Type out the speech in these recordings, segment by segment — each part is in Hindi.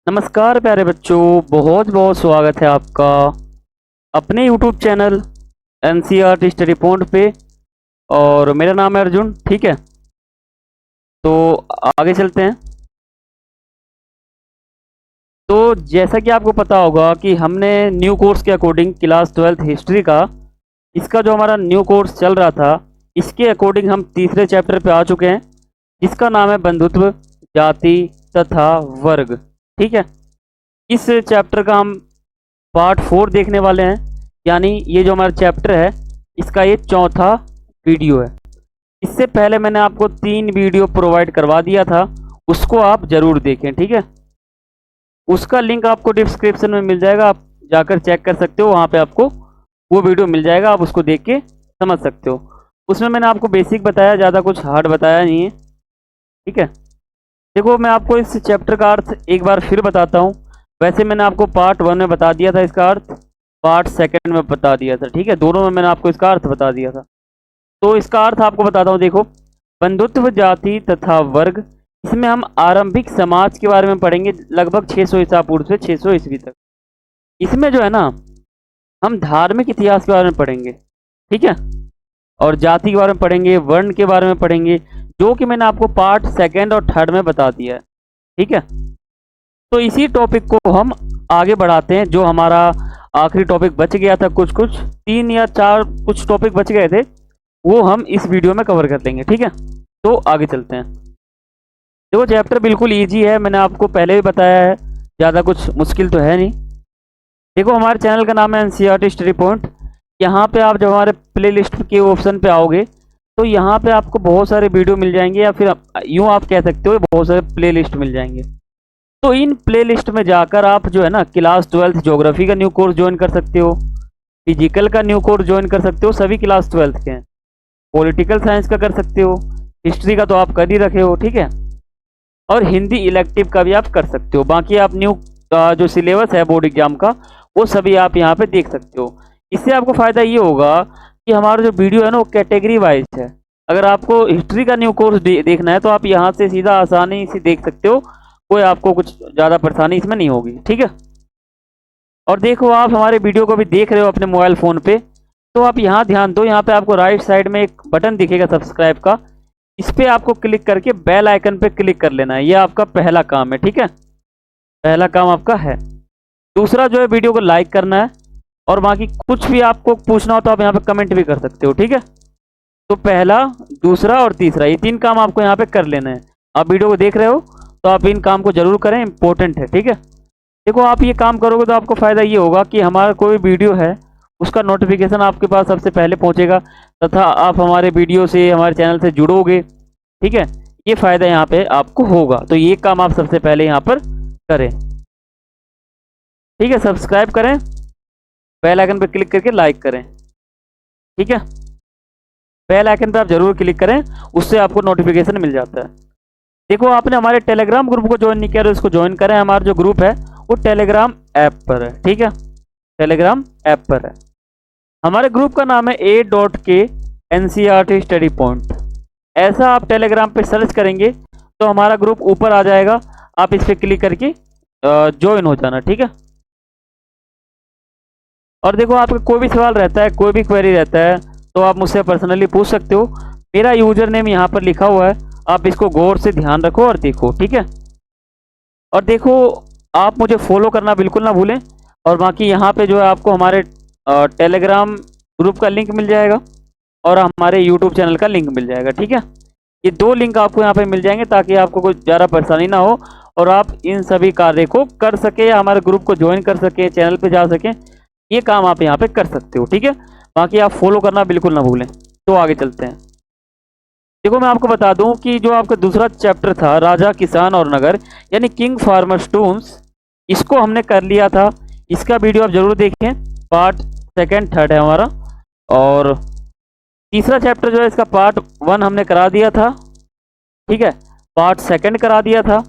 नमस्कार प्यारे बच्चों, बहुत बहुत स्वागत है आपका अपने YouTube channel NCERT study point पे। और मेरा नाम है अर्जुन। ठीक है, तो आगे चलते हैं। तो जैसा कि आपको पता होगा कि हमने न्यू कोर्स के अकॉर्डिंग क्लास 12th हिस्ट्री का, इसका जो हमारा न्यू कोर्स चल रहा था, इसके अकॉर्डिंग हम तीसरे चैप्टर पे आ चुके हैं, जिसका नाम है बंधुत्व, जाति तथा वर्ग। ठीक है, इस चैप्टर का हम पार्ट 4 देखने वाले हैं, यानी ये जो हमारा चैप्टर है इसका ये चौथा वीडियो है। इससे पहले मैंने आपको 3 वीडियो प्रोवाइड करवा दिया था, उसको आप ज़रूर देखें। ठीक है, उसका लिंक आपको डिस्क्रिप्शन में मिल जाएगा, आप जाकर चेक कर सकते हो, वहाँ पे आपको वो वीडियो मिल जाएगा, आप उसको देख के समझ सकते हो। उसमें मैंने आपको बेसिक बताया, ज़्यादा कुछ हार्ड बताया नहीं है। ठीक है, देखो मैं आपको इस चैप्टर का अर्थ एक बार फिर बताता हूँ। वैसे मैंने आपको पार्ट 1 में बता दिया था इसका अर्थ, पार्ट 2 में बता दिया था। ठीक है, दोनों में मैंने आपको इसका अर्थ बता दिया था। तो इसका अर्थ आपको बताता हूँ। देखो, बंधुत्व, जाति तथा वर्ग, इसमें हम आरंभिक समाज के बारे में पढ़ेंगे, लगभग 600 ईसा पूर्व से 600 ईस्वी तक। इसमें जो है ना, हम धार्मिक इतिहास के बारे में पढ़ेंगे। ठीक है, और जाति के बारे में पढ़ेंगे, वर्ण के बारे में पढ़ेंगे, जो कि मैंने आपको पार्ट 2 और 3 में बता दिया है। ठीक है, तो इसी टॉपिक को हम आगे बढ़ाते हैं। जो हमारा आखिरी टॉपिक बच गया था, कुछ 3 या 4 कुछ टॉपिक बच गए थे, वो हम इस वीडियो में कवर कर लेंगे। ठीक है, तो आगे चलते हैं। देखो, चैप्टर बिल्कुल इजी है, मैंने आपको पहले भी बताया है, ज़्यादा कुछ मुश्किल तो है नहीं। देखो, हमारे चैनल का नाम है NCERT स्टडी पॉइंट। यहाँ पे आप जब हमारे प्ले लिस्ट के ऑप्शन पे आओगे, तो यहाँ पे आपको बहुत सारे वीडियो मिल जाएंगे, या फिर यूँ आप कह सकते हो बहुत सारे प्ले लिस्ट मिल जाएंगे। तो इन प्ले लिस्ट में जाकर आप जो है ना, क्लास 12th ज्योग्राफी का न्यू कोर्स ज्वाइन कर सकते हो, फिजिकल का न्यू कोर्स ज्वाइन कर सकते हो, सभी क्लास 12th के हैं। पॉलिटिकल साइंस का कर सकते हो, हिस्ट्री का तो आप कर ही रखे हो। ठीक है, और हिंदी इलेक्टिव का भी आप कर सकते हो। बाकी आप न्यू जो सिलेबस है बोर्ड एग्जाम का, वो सभी आप यहाँ पे देख सकते हो। इससे आपको फ़ायदा ये होगा कि हमारा जो वीडियो है ना, वो कैटेगरी वाइज है। अगर आपको हिस्ट्री का न्यू कोर्स देखना है, तो आप यहाँ से सीधा आसानी से देख सकते हो, कोई आपको कुछ ज़्यादा परेशानी इसमें नहीं होगी। ठीक है, और देखो, आप हमारे वीडियो को भी देख रहे हो अपने मोबाइल फ़ोन पे, तो आप यहाँ ध्यान दो, यहाँ पे आपको राइट साइड में एक बटन दिखेगा सब्सक्राइब का, इस पर आपको क्लिक करके बेल आइकन पे क्लिक कर लेना है। ये आपका पहला काम है। ठीक है, पहला काम आपका है। दूसरा जो है, वीडियो को लाइक करना है, और बाकी कुछ भी आपको पूछना हो तो आप यहाँ पे कमेंट भी कर सकते हो। ठीक है, तो पहला, दूसरा और तीसरा, ये 3 काम आपको यहाँ पे कर लेना है। आप वीडियो को देख रहे हो तो आप इन काम को जरूर करें, इंपॉर्टेंट है। ठीक है, देखो, आप ये काम करोगे तो आपको फ़ायदा ये होगा कि हमारा कोई वीडियो है उसका नोटिफिकेशन आपके पास सबसे पहले पहुंचेगा, तथा आप हमारे वीडियो से, हमारे चैनल से जुड़ोगे। ठीक है, ये फ़ायदा यहाँ पे आपको होगा, तो ये काम आप सबसे पहले यहाँ पर करें। ठीक है, सब्सक्राइब करें, बेल आइकन पर क्लिक करके लाइक करें। ठीक है, बेल आइकन पर आप जरूर क्लिक करें, उससे आपको नोटिफिकेशन मिल जाता है। देखो, आपने हमारे टेलीग्राम ग्रुप को ज्वाइन नहीं किया तो इसको ज्वाइन करें। हमारा जो ग्रुप है वो टेलीग्राम ऐप पर है। ठीक है, टेलीग्राम ऐप पर है। हमारे ग्रुप का नाम है A.K NCERT स्टडी पॉइंट। ऐसा आप टेलीग्राम पे सर्च करेंगे तो हमारा ग्रुप ऊपर आ जाएगा, आप इस पर क्लिक करके ज्वाइन हो जाना। ठीक है, और देखो, आपका कोई भी सवाल रहता है, कोई भी क्वेरी रहता है, तो आप मुझसे पर्सनली पूछ सकते हो। मेरा यूजर नेम यहाँ पर लिखा हुआ है, आप इसको गौर से ध्यान रखो और देखो। ठीक है, और देखो, आप मुझे फॉलो करना बिल्कुल ना भूलें। और बाकी यहाँ पे जो है आपको हमारे टेलीग्राम ग्रुप का लिंक मिल जाएगा, और हमारे यूट्यूब चैनल का लिंक मिल जाएगा। ठीक है, ये 2 लिंक आपको यहाँ पे मिल जाएंगे, ताकि आपको कोई ज़्यादा परेशानी ना हो, और आप इन सभी कार्य को कर सके, हमारे ग्रुप को ज्वाइन कर सके, चैनल पे जा सकें। ये काम आप यहाँ पे कर सकते हो। ठीक है, बाकी आप फॉलो करना बिल्कुल ना भूलें। तो आगे चलते हैं। देखो, मैं आपको बता दूं कि जो आपका दूसरा चैप्टर था, राजा, किसान और नगर, यानी किंग, फार्मर्स, टूम्स, इसको हमने कर लिया था। इसका वीडियो आप जरूर देखें, पार्ट 2, 3 है हमारा। और तीसरा चैप्टर जो है, इसका पार्ट 1 हमने करा दिया था। ठीक है, पार्ट 2 करा दिया था,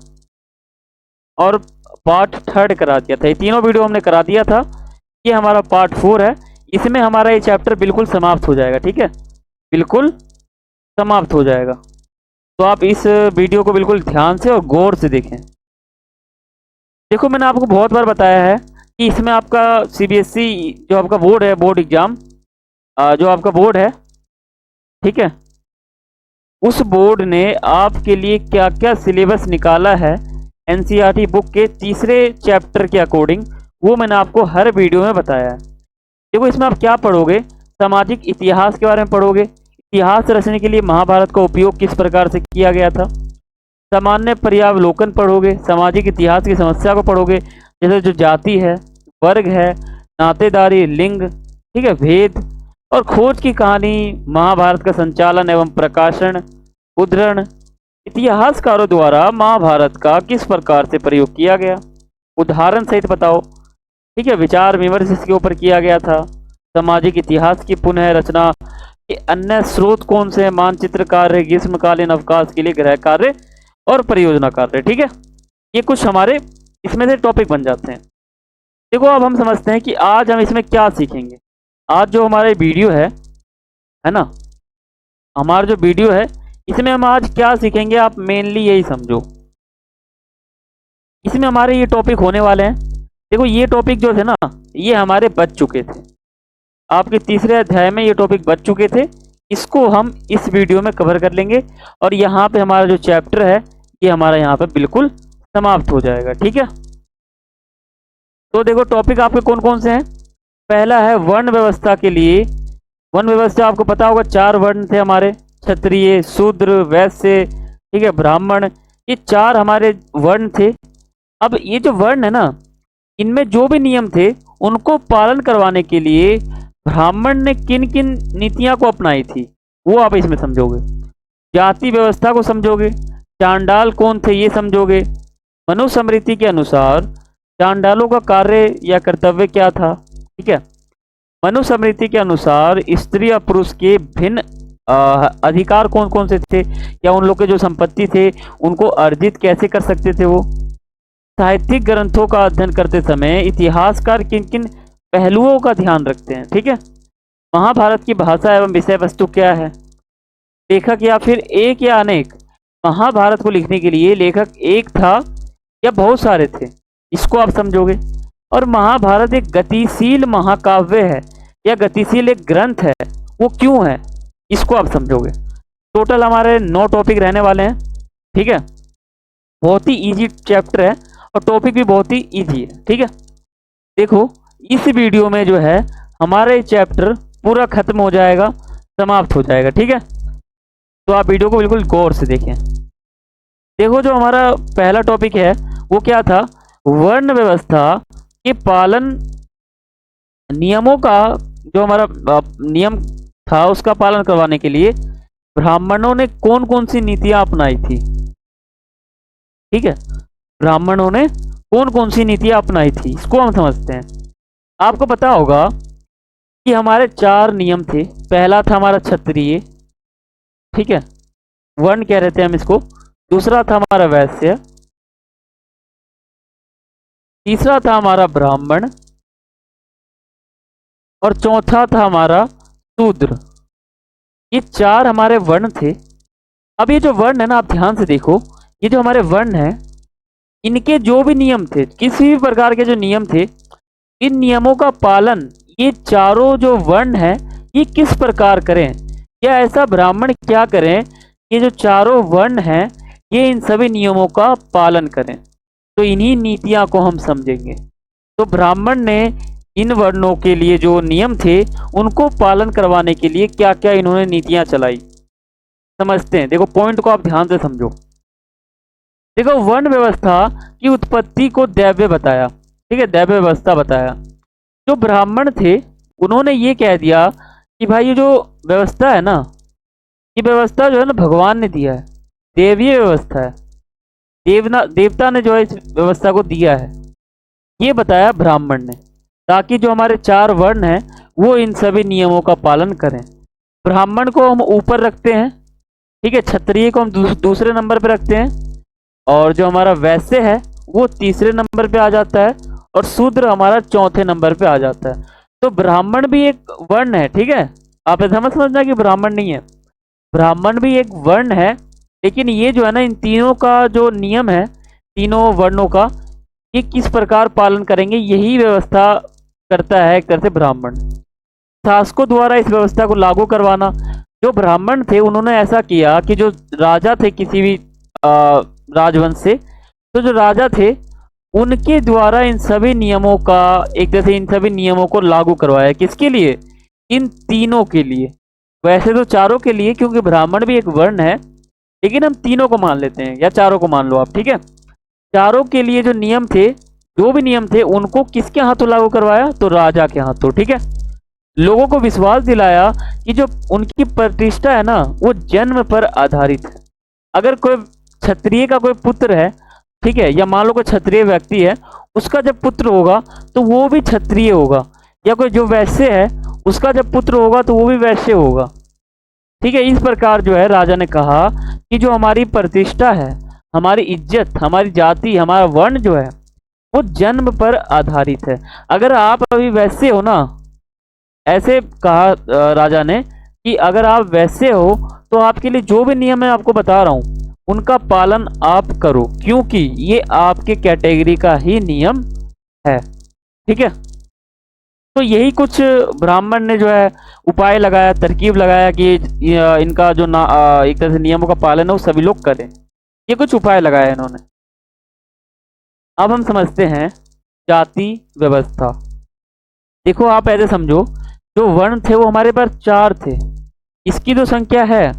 और पार्ट 3 करा दिया था। ये तीनों वीडियो हमने करा दिया था। ये हमारा पार्ट 4 है, इसमें हमारा ये चैप्टर बिल्कुल समाप्त हो जाएगा। ठीक है, बिल्कुल समाप्त हो जाएगा। तो आप इस वीडियो को बिल्कुल ध्यान से और गौर से देखें। देखो मैंने आपको बहुत बार बताया है कि इसमें आपका सीबीएसई जो आपका बोर्ड है, बोर्ड एग्जाम जो आपका बोर्ड है, ठीक है, उस बोर्ड ने आपके लिए क्या क्या सिलेबस निकाला है एनसीईआरटी बुक के तीसरे चैप्टर के अकॉर्डिंग, वो मैंने आपको हर वीडियो में बताया है। देखो इसमें आप क्या पढ़ोगे, सामाजिक इतिहास के बारे में पढ़ोगे, इतिहास रचने के लिए महाभारत का उपयोग किस प्रकार से किया गया था, सामान्य पर्यावलोकन पढ़ोगे, सामाजिक इतिहास की समस्या को पढ़ोगे, जैसे जो जाति है, वर्ग है, नातेदारी, लिंग, ठीक है, भेद और खोज की कहानी, महाभारत का संचालन एवं प्रकाशन, उद्धरण, इतिहासकारों द्वारा महाभारत का किस प्रकार से प्रयोग किया गया, उदाहरण सहित बताओ, ठीक है, विचार विमर्श इसके ऊपर किया गया था, सामाजिक इतिहास की पुनः रचना के अन्य स्रोत कौन से हैं, मानचित्र कार्य, ग्रीष्मकालीन अवकाश के लिए गृह कार्य और परियोजना कार्य, ठीक है। ये कुछ हमारे इसमें से टॉपिक बन जाते हैं। देखो अब हम समझते हैं कि आज हम इसमें क्या सीखेंगे। आज जो हमारे वीडियो है ना, हमारा जो वीडियो है इसमें हम आज क्या सीखेंगे, आप मेनली यही समझो। इसमें हमारे ये टॉपिक होने वाले हैं। देखो ये टॉपिक जो थे ना, ये हमारे बच चुके थे, आपके तीसरे अध्याय में ये टॉपिक बच चुके थे। इसको हम इस वीडियो में कवर कर लेंगे और यहाँ पे हमारा जो चैप्टर है ये हमारा यहाँ पे बिल्कुल समाप्त हो जाएगा, ठीक है। तो देखो टॉपिक आपके कौन कौन से हैं। पहला है वर्ण व्यवस्था के लिए। वर्ण व्यवस्था आपको पता होगा, 4 वर्ण थे हमारे, क्षत्रिय, शूद्र, वैश्य, ठीक है, ब्राह्मण, ये 4 हमारे वर्ण थे। अब ये जो वर्ण है ना, इनमें जो भी नियम थे उनको पालन करवाने के लिए ब्राह्मण ने किन किन नीतियां को अपनाई थी, वो आप इसमें समझोगे। जाति व्यवस्था को समझोगे, चांडाल कौन थे ये समझोगे, मनुस्मृति के अनुसार चांडालों का कार्य या कर्तव्य क्या था, ठीक है। मनुस्मृति के अनुसार स्त्री या पुरुष के भिन्न अधिकार कौन कौन से थे, या उन लोग के जो संपत्ति थे उनको अर्जित कैसे कर सकते थे वो। साहित्यिक ग्रंथों का अध्ययन करते समय इतिहासकार किन किन पहलुओं का ध्यान रखते हैं, ठीक है। महाभारत की भाषा एवं विषय वस्तु क्या है, लेखक या फिर एक या अनेक। महाभारत को लिखने के लिए लेखक एक था या बहुत सारे थे, इसको आप समझोगे। और महाभारत एक गतिशील महाकाव्य है या गतिशील एक ग्रंथ है, वो क्यों है, इसको आप समझोगे। टोटल हमारे 9 टॉपिक रहने वाले हैं, ठीक है। बहुत ही इजी चैप्टर है और टॉपिक भी बहुत ही इजी है, ठीक है। देखो इस वीडियो में जो है हमारा चैप्टर पूरा खत्म हो जाएगा, समाप्त हो जाएगा, ठीक है। तो आप वीडियो को बिल्कुल गौर से देखें। देखो जो हमारा पहला टॉपिक है वो क्या था, वर्ण व्यवस्था के पालन नियमों का, जो हमारा नियम था उसका पालन करवाने के लिए ब्राह्मणों ने कौन कौन सी नीतियां अपनाई थी, ठीक है। ब्राह्मणों ने कौन कौन सी नीतियां अपनाई थी, इसको हम समझते हैं। आपको पता होगा कि हमारे 4 नियम थे। पहला था हमारा क्षत्रिय, ठीक है, वर्ण कह रहे थे हम इसको। दूसरा था हमारा वैश्य, तीसरा था हमारा ब्राह्मण और चौथा था हमारा शूद्र। ये 4 हमारे वर्ण थे। अब ये जो वर्ण है ना, आप ध्यान से देखो, ये जो हमारे वर्ण है इनके जो भी नियम थे, किसी भी प्रकार के जो नियम थे, इन नियमों का पालन ये चारों जो वर्ण है ये किस प्रकार करें, या ऐसा ब्राह्मण क्या करें, ये जो चारों वर्ण हैं ये इन सभी नियमों का पालन करें। तो इन्हीं नीतियां को हम समझेंगे। तो ब्राह्मण ने इन वर्णों के लिए जो नियम थे उनको पालन करवाने के लिए क्या क्या इन्होंने नीतियां चलाई, समझते हैं। देखो पॉइंट को आप ध्यान से समझो। देखो वर्ण व्यवस्था की उत्पत्ति को दैव्य बताया, ठीक है, दैव्य व्यवस्था बताया। जो ब्राह्मण थे उन्होंने ये कह दिया कि भाई ये जो व्यवस्था है ना, ये व्यवस्था जो है ना भगवान ने दिया है, देवीय व्यवस्था है, देवता ने जो है इस व्यवस्था को दिया है, ये बताया ब्राह्मण ने, ताकि जो हमारे 4 वर्ण हैं वो इन सभी नियमों का पालन करें। ब्राह्मण को हम ऊपर रखते हैं, ठीक है, क्षत्रिय को हम दूसरे नंबर पर रखते हैं, और जो हमारा वैश्य है वो तीसरे नंबर पे आ जाता है, और शूद्र हमारा चौथे नंबर पे आ जाता है। तो ब्राह्मण भी एक वर्ण है, ठीक है, आप ऐसा मत समझना कि ब्राह्मण नहीं है, ब्राह्मण भी एक वर्ण है। लेकिन ये जो है ना, इन तीनों का जो नियम है, तीनों वर्णों का, ये किस प्रकार पालन करेंगे, यही व्यवस्था करता है एक तरह से ब्राह्मण। शासकों द्वारा इस व्यवस्था को लागू करवाना। जो ब्राह्मण थे उन्होंने ऐसा किया कि जो राजा थे किसी भी राजवंश से, तो जो राजा थे उनके द्वारा इन सभी नियमों का, एक तरह से इन सभी नियमों को लागू करवाया। किसके लिए? इन तीनों के लिए। वैसे तो चारों के लिए, क्योंकि ब्राह्मण भी एक वर्ण है, लेकिन हम तीनों को मान लेते हैं, या चारों को मान लो आप, ठीक है। चारों के लिए जो नियम थे, जो भी नियम थे, उनको किसके हाथों लागू करवाया? तो राजा के हाथों, ठीक है। लोगों को विश्वास दिलाया कि जो उनकी प्रतिष्ठा है ना, वो जन्म पर आधारित है। अगर कोई क्षत्रिय का कोई पुत्र है, ठीक है, या मान लो कोई क्षत्रिय व्यक्ति है, उसका जब पुत्र होगा तो वो भी क्षत्रिय होगा, या कोई जो वैश्य है उसका जब पुत्र होगा तो वो भी वैश्य होगा, ठीक है। इस प्रकार जो है राजा ने कहा कि जो हमारी प्रतिष्ठा है, हमारी इज्जत, हमारी जाति, हमारा वर्ण जो है वो जन्म पर आधारित है। अगर आप अभी वैश्य हो ना, ऐसे कहा राजा ने कि अगर आप वैसे हो तो आपके लिए जो भी नियम मैं आपको बता रहा हूं उनका पालन आप करो, क्योंकि ये आपके कैटेगरी का ही नियम है, ठीक है। तो यही कुछ ब्राह्मण ने जो है उपाय लगाया, तरकीब लगाया कि इनका जो एक तरह से नियमों का पालन है वो सभी लोग करें। ये कुछ उपाय लगाया इन्होंने। अब हम समझते हैं जाति व्यवस्था। देखो आप ऐसे समझो, जो वर्ण थे वो हमारे पास 4 थे। इसकी जो संख्या है,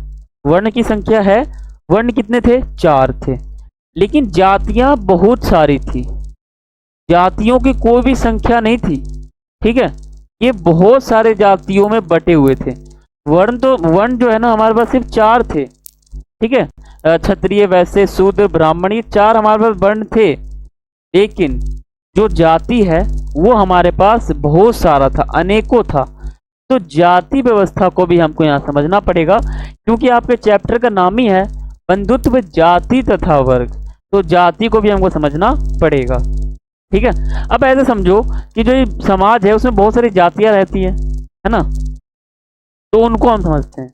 वर्ण की संख्या है, वर्ण कितने थे? 4 थे। लेकिन जातियां बहुत सारी थी, जातियों की कोई भी संख्या नहीं थी, ठीक है। ये बहुत सारे जातियों में बटे हुए थे। वर्ण जो है ना हमारे पास सिर्फ 4 थे, ठीक है। क्षत्रिय, वैश्य, शूद्र, ब्राह्मण, ये 4 हमारे पास वर्ण थे। लेकिन जो जाति है वो हमारे पास बहुत सारा था, अनेकों था। तो जाति व्यवस्था को भी हमको यहाँ समझना पड़ेगा, क्योंकि आपके चैप्टर का नाम ही है बंधुत्व जाति तथा वर्ग। तो जाति को भी हमको समझना पड़ेगा, ठीक है। अब ऐसे समझो कि जो ये समाज है उसमें बहुत सारी जातियां रहती है ना, तो उनको हम समझते हैं।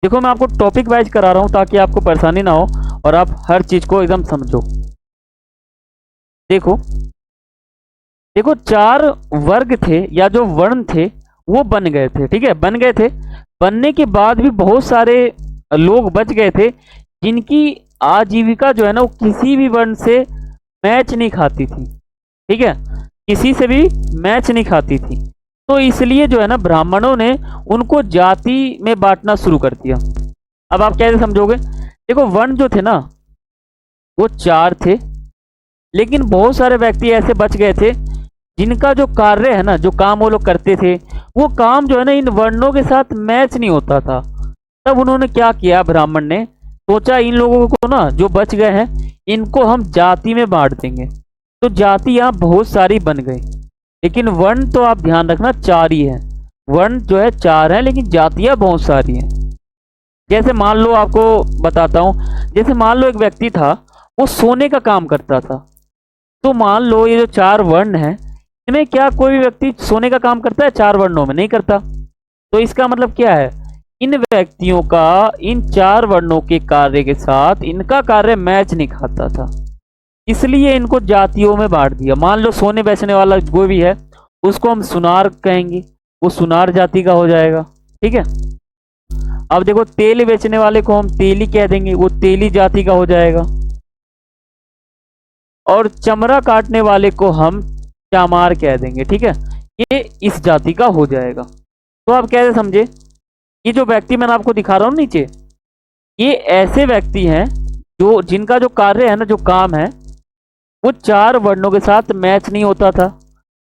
देखो मैं आपको टॉपिक वाइज करा रहा हूं ताकि आपको परेशानी ना हो और आप हर चीज को एकदम समझो। देखो देखो 4 वर्ग थे या जो वर्ण थे वो बन गए थे, ठीक है, बन गए थे। बनने के बाद भी बहुत सारे लोग बच गए थे जिनकी आजीविका जो है ना वो किसी भी वर्ण से मैच नहीं खाती थी, ठीक है, किसी से भी मैच नहीं खाती थी। तो इसलिए जो है ना ब्राह्मणों ने उनको जाति में बांटना शुरू कर दिया। अब आप कैसे समझोगे? देखो वर्ण जो थे ना वो 4 थे, लेकिन बहुत सारे व्यक्ति ऐसे बच गए थे जिनका जो कार्य है ना, जो काम वो लोग करते थे, वो काम जो है ना इन वर्णों के साथ मैच नहीं होता था। तब उन्होंने क्या किया, ब्राह्मण ने सोचा इन लोगों को ना जो बच गए हैं इनको हम जाति में बांट देंगे। तो जाति यहाँ बहुत सारी बन गई, लेकिन वर्ण तो आप ध्यान रखना 4 ही है। वर्ण जो है 4 है, लेकिन जातियां बहुत सारी हैं। जैसे मान लो, आपको बताता हूँ, जैसे मान लो एक व्यक्ति था वो सोने का काम करता था। तो मान लो ये जो 4 वर्ण है इनमें क्या कोई भी व्यक्ति सोने का काम करता है? 4 वर्णों में नहीं करता। तो इसका मतलब क्या है, इन व्यक्तियों का इन 4 वर्णों के कार्य के साथ इनका कार्य मैच नहीं खाता था, इसलिए इनको जातियों में बांट दिया। मान लो सोने बेचने वाला कोई भी है उसको हम सुनार कहेंगे, वो सुनार जाति का हो जाएगा, ठीक है। अब देखो तेल बेचने वाले को हम तेली कह देंगे, वो तेली जाति का हो जाएगा। और चमड़ा काटने वाले को हम चामार कह देंगे, ठीक है, ये इस जाति का हो जाएगा। तो आप कैसे समझे? ये जो व्यक्ति मैंने आपको दिखा रहा हूं नीचे, ये ऐसे व्यक्ति हैं जो जिनका जो कार्य है ना, जो काम है, वो 4 वर्णों के साथ मैच नहीं होता था।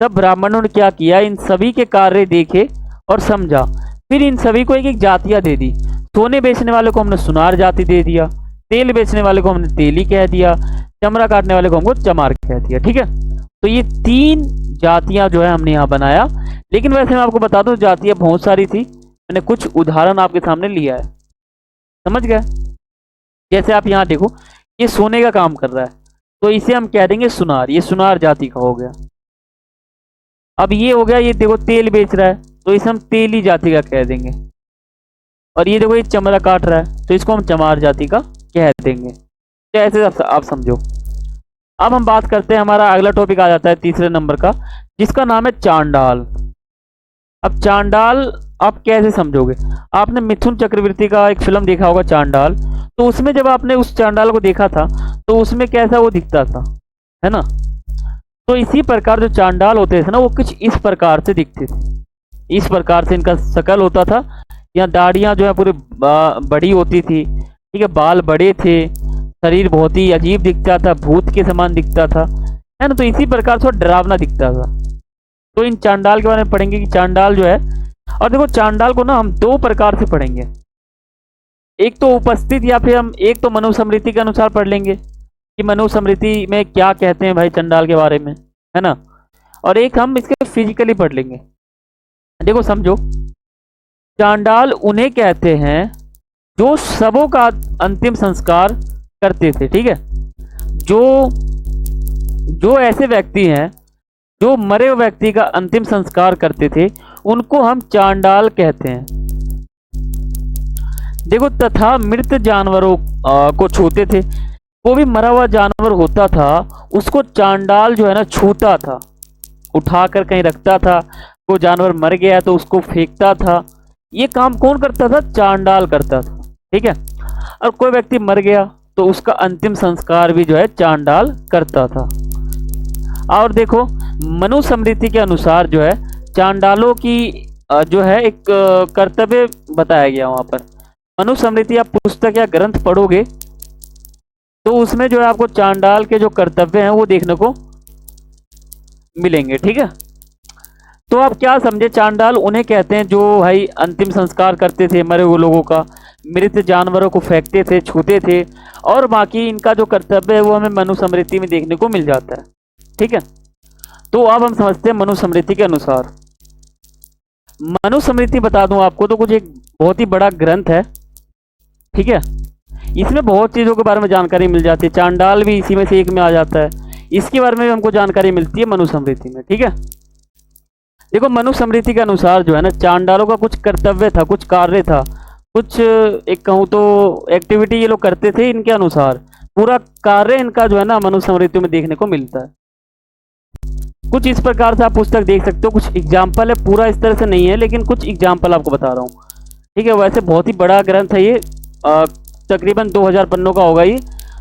तब ब्राह्मणों ने क्या किया, इन सभी के कार्य देखे और समझा, फिर इन सभी को एक एक जातियां दे दी। सोने बेचने वाले को हमने सुनार जाति दे दिया, तेल बेचने वाले को हमने तेली कह दिया, चमड़ा काटने वाले को हमको चमार कह दिया, ठीक है। तो ये 3 जातियां जो है हमने यहाँ बनाया। लेकिन वैसे मैं आपको बता दूं जातियां बहुत सारी थी, मैंने कुछ उदाहरण आपके सामने लिया है, समझ गए? जैसे आप यहाँ देखो, ये सोने का काम कर रहा है तो इसे हम कह देंगे सुनार, ये सुनार जाति का हो गया। अब ये हो गया, ये देखो तेल बेच रहा है तो इसे हम तेली जाति का कह देंगे। और ये देखो ये चमड़ा काट रहा है तो इसको हम चमार जाति का कह देंगे। तो ऐसे आप समझो। अब हम बात करते हैं, हमारा अगला टॉपिक आ जाता है तीसरे नंबर का, जिसका नाम है चांडाल। अब चांडाल आप कैसे समझोगे? आपने मिथुन चक्रवर्ती का एक फिल्म देखा होगा चांडाल, तो उसमें जब आपने उस चांडाल को देखा था तो उसमें कैसा वो दिखता था, है ना? तो इसी प्रकार जो चांडाल होते थे ना, वो कुछ इस प्रकार से दिखते थे। इस प्रकार से इनका शकल होता था। यहाँ दाढ़ियाँ जो है पूरी बड़ी होती थी, ठीक है, बाल बड़े थे, शरीर बहुत ही अजीब दिखता था, भूत के समान दिखता था, है ना? तो इसी प्रकार से डरावना दिखता था। तो इन चांडाल के बारे में पढ़ेंगे कि चांडाल जो है, और देखो चांडाल को ना हम दो प्रकार से पढ़ेंगे। एक तो उपस्थित, या फिर हम एक तो मनुस्मृति के अनुसार पढ़ लेंगे कि मनुस्मृति में क्या कहते हैं भाई चांडाल के बारे में, है ना? और एक हम इसके फिजिकली पढ़ लेंगे। देखो समझो, चांडाल उन्हें कहते हैं जो शवों का अंतिम संस्कार करते थे, ठीक है? जो जो ऐसे व्यक्ति हैं जो मरे हुए व्यक्ति का अंतिम संस्कार करते थे, उनको हम चांडाल कहते हैं। देखो, तथा मृत जानवरों को छूते थे। वो भी मरा हुआ जानवर होता था, उसको चांडाल जो है ना छूता था, उठाकर कहीं रखता था। वो जानवर मर गया तो उसको फेंकता था। ये काम कौन करता था? चांडाल करता था, ठीक है? और कोई व्यक्ति मर गया तो उसका अंतिम संस्कार भी जो है चांडाल करता था। और देखो, मनुस्मृति के अनुसार जो है चांडालों की जो है एक कर्तव्य बताया गया वहां पर। मनुस्मृति आप पुस्तक या ग्रंथ पढ़ोगे तो उसमें जो है आपको चांडाल के जो कर्तव्य हैं वो देखने को मिलेंगे, ठीक है? तो आप क्या समझे, चांडाल उन्हें कहते हैं जो भाई अंतिम संस्कार करते थे मरे हुए लोगों का, मृत जानवरों को फेंकते थे, छूते थे, और बाकी इनका जो कर्तव्य है वो हमें मनुस्मृति में देखने को मिल जाता है, ठीक है? तो अब हम समझते हैं मनुस्मृति के अनुसार। मनुस्मृति बता दूं आपको तो कुछ एक बहुत ही बड़ा ग्रंथ है, ठीक है? इसमें बहुत चीज़ों के बारे में जानकारी मिल जाती है। चांडाल भी इसी में से एक में आ जाता है। इसके बारे में भी हमको जानकारी मिलती है मनुस्मृति में, ठीक है? देखो, मनुस्मृति के अनुसार जो है ना चांडालों का कुछ कर्तव्य था, कुछ कार्य था, कुछ एक कहूँ तो एक्टिविटी ये लोग करते थे। इनके अनुसार पूरा कार्य इनका जो है ना मनुस्मृति में देखने को मिलता है। कुछ इस प्रकार से आप पुस्तक देख सकते हो। कुछ एग्जाम्पल है, पूरा इस तरह से नहीं है लेकिन कुछ एग्जाम्पल आपको बता रहा हूँ, ठीक है? वैसे बहुत ही बड़ा ग्रंथ है ये, तकरीबन 2000 पन्नों का होगा ये।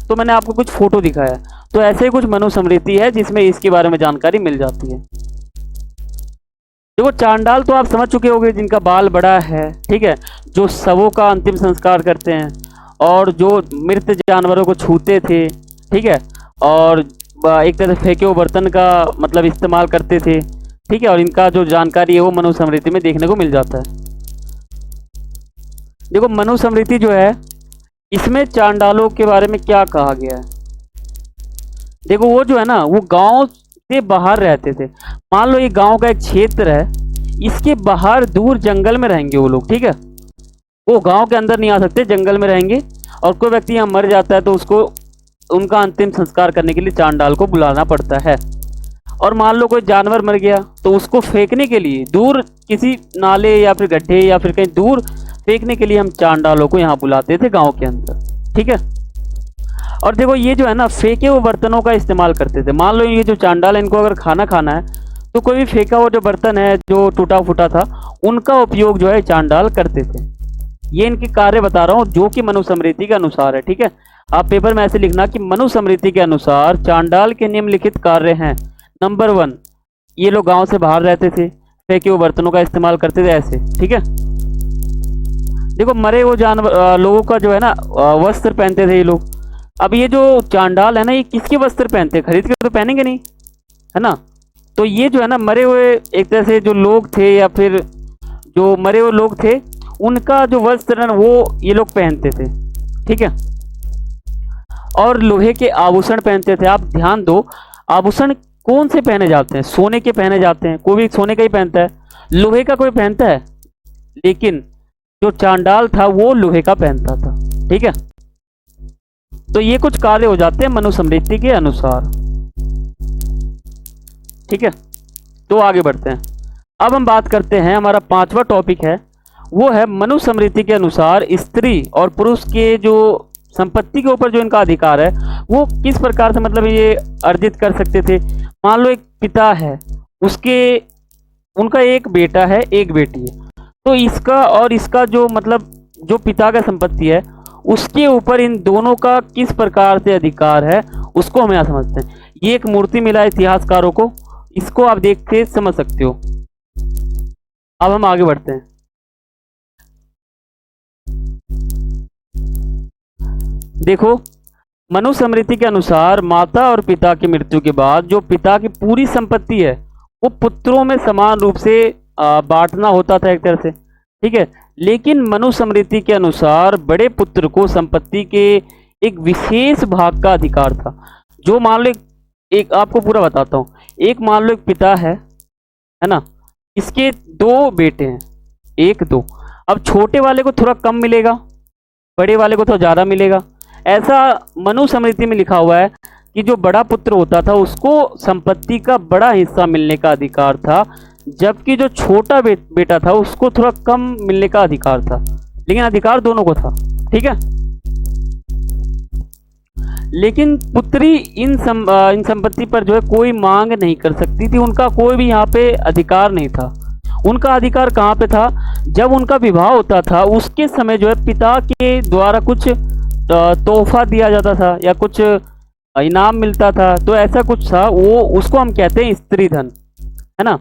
तो मैंने आपको कुछ फोटो दिखाया। तो ऐसे ही कुछ मनुस्मृति है जिसमें इसके बारे में जानकारी मिल जाती है। देखो, चांडाल तो आप समझ चुके होंगे, जिनका बाल बड़ा है, ठीक है, जो शवों का अंतिम संस्कार करते हैं और जो मृत जानवरों को छूते थे, ठीक है, और एक तरह से फेंके हुए बर्तन का मतलब इस्तेमाल करते थे, ठीक है? और इनका जो जानकारी है वो मनुस्मृति में देखने को मिल जाता है। देखो, मनुस्मृति जो है इसमें चांडालों के बारे में क्या कहा गया है। देखो, वो जो है ना वो गांव से बाहर रहते थे। मान लो ये गांव का एक क्षेत्र है, इसके बाहर दूर जंगल में रहेंगे वो लोग, ठीक है? वो गांव के अंदर नहीं आ सकते, जंगल में रहेंगे। और कोई व्यक्ति यहाँ मर जाता है तो उसको उनका अंतिम संस्कार करने के लिए चांडाल को बुलाना पड़ता है। और मान लो कोई जानवर मर गया तो उसको फेंकने के लिए दूर किसी नाले या फिर गड्ढे या फिर कहीं दूर फेंकने के लिए हम चांडालों को यहाँ बुलाते थे गांव के अंदर, ठीक है? और देखो, ये जो है ना फेंके हुए बर्तनों का इस्तेमाल करते थे। मान लो ये जो चांडाल है, इनको अगर खाना खाना है तो कोई भी फेंका हुआ जो बर्तन है जो टूटा फूटा था, उनका उपयोग जो है चांडाल करते थे। ये इनके कार्य बता रहा हूँ जो कि मनुस्मृति के अनुसार है, ठीक है? आप पेपर में ऐसे लिखना कि मनुस्मृति के अनुसार चांडाल के निम्नलिखित कार्य हैं। नंबर 1, ये लोग गांव से बाहर रहते थे, फेंके हुए बर्तनों का इस्तेमाल करते थे, ऐसे, ठीक है? देखो, मरे वो जानवर लोगों का जो है ना वस्त्र पहनते थे ये लोग। अब ये जो चांडाल है ना, ये किसके वस्त्र पहनते हैं? खरीद के तो पहनेंगे नहीं, है ना? तो ये जो है ना मरे हुए एक तरह से जो लोग थे या फिर जो मरे हुए लोग थे, उनका जो वस्त्र है ना वो ये लोग पहनते थे, ठीक है? और लोहे के आभूषण पहनते थे। आप ध्यान दो, आभूषण कौन से पहने जाते हैं? सोने के पहने जाते हैं, कोई भी सोने का ही पहनता है, लोहे का कोई पहनता है? लेकिन जो चांडाल था वो लोहे का पहनता था, ठीक है? तो ये कुछ कार्य हो जाते हैं मनुस्मृति के अनुसार, ठीक है? तो आगे बढ़ते हैं। अब हम बात करते हैं, हमारा 5वां टॉपिक है वो है मनुस्मृति के अनुसार स्त्री और पुरुष के जो संपत्ति के ऊपर जो इनका अधिकार है वो किस प्रकार से मतलब ये अर्जित कर सकते थे। मान लो एक पिता है, उसके उनका एक बेटा है एक बेटी है, तो इसका और इसका जो मतलब जो पिता का संपत्ति है उसके ऊपर इन दोनों का किस प्रकार से अधिकार है उसको हम यहाँ समझते हैं। ये एक मूर्ति मिला है इतिहासकारों को, इसको आप देख के समझ सकते हो। अब हम आगे बढ़ते हैं। देखो, मनुस्मृति के अनुसार माता और पिता की मृत्यु के बाद जो पिता की पूरी संपत्ति है वो पुत्रों में समान रूप से बांटना होता था एक तरह से, ठीक है। लेकिन मनुस्मृति के अनुसार बड़े पुत्र को संपत्ति के एक विशेष भाग का अधिकार था। जो मान लो एक आपको पूरा बताता हूँ, एक मान लो एक पिता है ना, इसके दो बेटे हैं, एक दो। अब छोटे वाले को थोड़ा कम मिलेगा, बड़े वाले को थोड़ा ज़्यादा मिलेगा। ऐसा मनुस्मृति में लिखा हुआ है कि जो बड़ा पुत्र होता था उसको संपत्ति का बड़ा हिस्सा मिलने का अधिकार था, जबकि जो छोटा बेटा था उसको थोड़ा कम मिलने का अधिकार था, लेकिन अधिकार दोनों को था, ठीक है। लेकिन पुत्री इन संपत्ति पर जो है कोई मांग नहीं कर सकती थी, उनका कोई भी यहाँ पे अधिकार नहीं था। उनका अधिकार कहाँ पे था, जब उनका विवाह होता था उसके समय जो है पिता के द्वारा कुछ तोहफा दिया जाता था या कुछ इनाम मिलता था, तो ऐसा कुछ था, वो उसको हम कहते हैं स्त्री धन, है ना।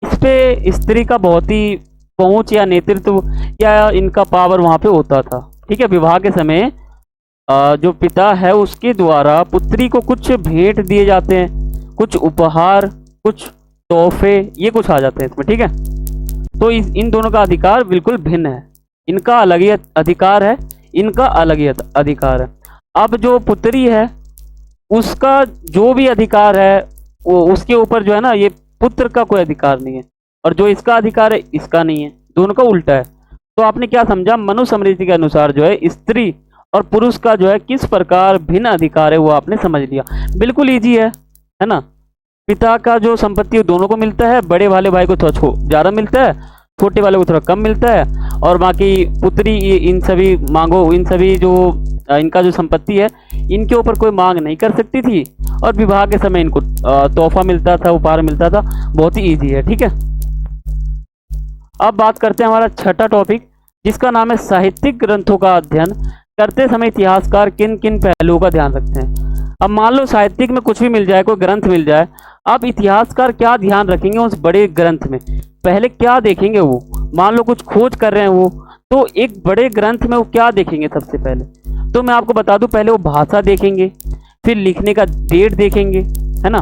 इस पे स्त्री का बहुत ही पहुंच या नेतृत्व या इनका पावर वहाँ पे होता था, ठीक है। विवाह के समय जो पिता है उसके द्वारा पुत्री को कुछ भेंट दिए जाते हैं, कुछ उपहार, कुछ तोहफे, ये कुछ आ जाते हैं इसमें, ठीक है। तो इन दोनों का अधिकार बिल्कुल भिन्न है, इनका अलग ही अधिकार है, इनका अलग ही अधिकार है। अब जो पुत्री है उसका जो भी अधिकार है वो उसके ऊपर जो है ना, ये पुत्र का कोई अधिकार नहीं है, और जो इसका अधिकार है इसका नहीं है, दोनों का उल्टा है। तो आपने क्या समझा, मनुस्मृति के अनुसार जो है स्त्री और पुरुष का जो है किस प्रकार भिन्न अधिकार है वो आपने समझ लिया। बिल्कुल ईजी है ना। पिता का जो संपत्ति है दोनों को मिलता है, बड़े वाले भाई को थोड़ा ज़्यादा मिलता है, छोटे वाले को थोड़ा कम मिलता है, और बाकी पुत्री इन सभी मांगों, इन सभी जो इनका जो संपत्ति है इनके ऊपर कोई मांग नहीं कर सकती थी, और विवाह के समय इनको तोहफा मिलता था, उपहार मिलता था। बहुत ही ईजी है, ठीक है। अब बात करते हैं हमारा छठा टॉपिक, जिसका नाम है साहित्यिक ग्रंथों का अध्ययन करते समय इतिहासकार किन किन पहलुओं का ध्यान रखते हैं। अब मान लो साहित्यिक में कुछ भी मिल जाए, कोई ग्रंथ मिल जाए, अब इतिहासकार क्या ध्यान रखेंगे उस बड़े ग्रंथ में, पहले क्या देखेंगे वो। मान लो कुछ खोज कर रहे हैं वो, तो एक बड़े ग्रंथ में वो क्या देखेंगे सबसे पहले, तो मैं आपको बता दूं, पहले वो भाषा देखेंगे, फिर लिखने का डेट देखेंगे, है ना।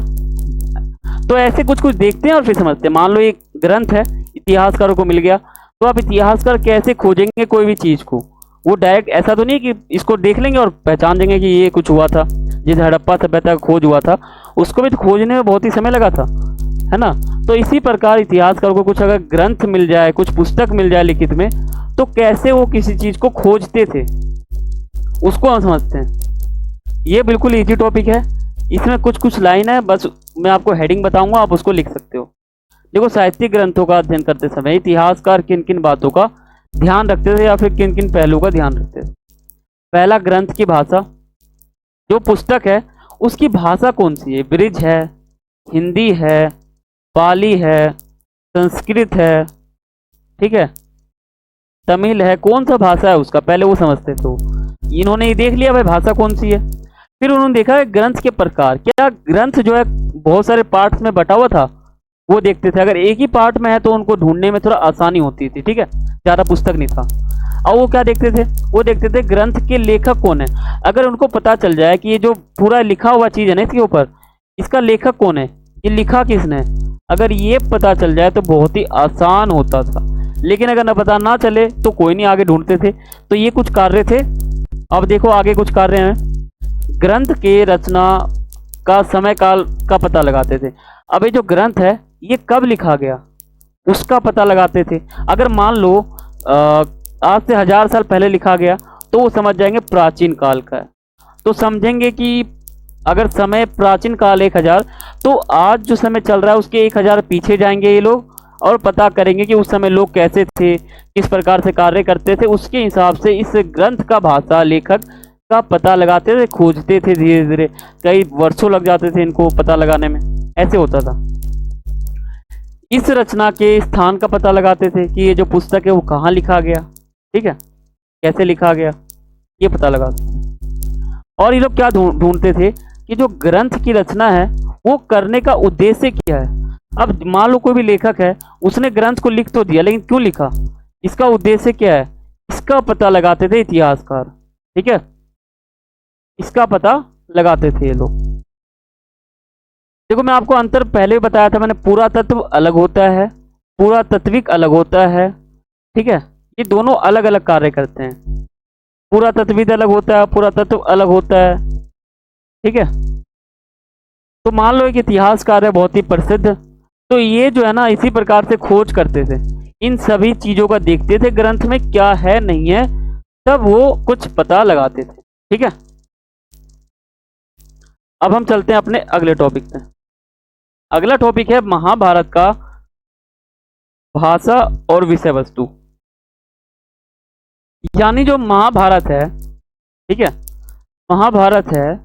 तो ऐसे कुछ कुछ देखते हैं और फिर समझते हैं। मान लो एक ग्रंथ है, इतिहासकारों को मिल गया, तो आप इतिहासकार कैसे खोजेंगे कोई भी चीज़ को। वो डायरेक्ट ऐसा तो नहीं कि इसको देख लेंगे और पहचान देंगे कि ये कुछ हुआ था। जैसे हड़प्पा सभ्यता का खोज हुआ था, उसको भी तो खोजने में बहुत ही समय लगा था, है ना। तो इसी प्रकार इतिहासकार को कुछ अगर ग्रंथ मिल जाए, कुछ पुस्तक मिल जाए लिखित में, तो कैसे वो किसी चीज़ को खोजते थे उसको हम समझते हैं। ये बिल्कुल इजी टॉपिक है, इसमें कुछ कुछ लाइन है, बस मैं आपको हेडिंग बताऊंगा, आप उसको लिख सकते हो। देखो, साहित्यिक ग्रंथों का अध्ययन करते समय इतिहासकार किन किन बातों का ध्यान रखते थे या फिर किन किन पहलुओं का ध्यान रखते थे। पहला, ग्रंथ की भाषा, जो पुस्तक है उसकी भाषा कौन सी है, ब्रिज है, हिंदी है, पाली है, संस्कृत है, ठीक है, तमिल है, कौन सा भाषा है उसका, पहले वो समझते थे। इन्होंने ये देख लिया भाई भाषा कौन सी है, फिर उन्होंने देखा है ग्रंथ के प्रकार, क्या ग्रंथ जो है बहुत सारे पार्ट्स में बटा हुआ था, वो देखते थे। अगर एक ही पार्ट में है तो उनको ढूंढने में थोड़ा आसानी होती थी, ठीक है, ज़्यादा पुस्तक नहीं था। और वो क्या देखते थे, वो देखते थे ग्रंथ के लेखक कौन है। अगर उनको पता चल जाए कि ये जो पूरा लिखा हुआ चीज़ है ना इसके ऊपर, इसका लेखक कौन है, ये लिखा किसने, अगर ये पता चल जाए तो बहुत ही आसान होता था। लेकिन अगर न पता ना चले तो कोई नहीं, आगे ढूंढते थे। तो ये कुछ कार्य थे। अब देखो आगे कुछ कार्य हैं, ग्रंथ के रचना का समय काल का पता लगाते थे। अब ये जो ग्रंथ है ये कब लिखा गया उसका पता लगाते थे। अगर मान लो आज से 1000 साल पहले लिखा गया तो वो समझ जाएंगे प्राचीन काल का है, तो समझेंगे कि अगर समय प्राचीन काल 1000, तो आज जो समय चल रहा है उसके 1000 पीछे जाएंगे ये लोग और पता करेंगे कि उस समय लोग कैसे थे, किस प्रकार से कार्य करते थे। उसके हिसाब से इस ग्रंथ का भाषा, लेखक का पता लगाते थे, खोजते थे धीरे धीरे, कई वर्षों लग जाते थे इनको पता लगाने में, ऐसे होता था। इस रचना के स्थान का पता लगाते थे कि ये जो पुस्तक है वो कहाँ लिखा गया, ठीक है, कैसे लिखा गया, ये पता लगाते थे। और ये लोग क्या ढूंढते थे कि जो ग्रंथ की रचना है वो करने का उद्देश्य क्या है। अब मान लो कोई भी लेखक है, उसने ग्रंथ को लिख तो दिया, लेकिन क्यों लिखा, इसका उद्देश्य क्या है, इसका पता लगाते थे इतिहासकार, ठीक है, इसका पता लगाते थे ये लोग। देखो मैं आपको अंतर पहले भी बताया था मैंने, पुरातत्व अलग होता है, पुरातात्विक अलग होता है, ठीक है, ये दोनों अलग अलग कार्य करते हैं। पुरातत्वविद अलग होता है, पुरातत्व अलग होता है, ठीक है। तो मान लो एक इतिहासकार है बहुत ही प्रसिद्ध, तो ये जो है ना इसी प्रकार से खोज करते थे, इन सभी चीजों का देखते थे ग्रंथ में क्या है नहीं है, तब वो कुछ पता लगाते थे, ठीक है। अब हम चलते हैं अपने अगले टॉपिक पे। अगला टॉपिक है महाभारत का भाषा और विषय वस्तु। यानी जो महाभारत है, ठीक है, महाभारत है,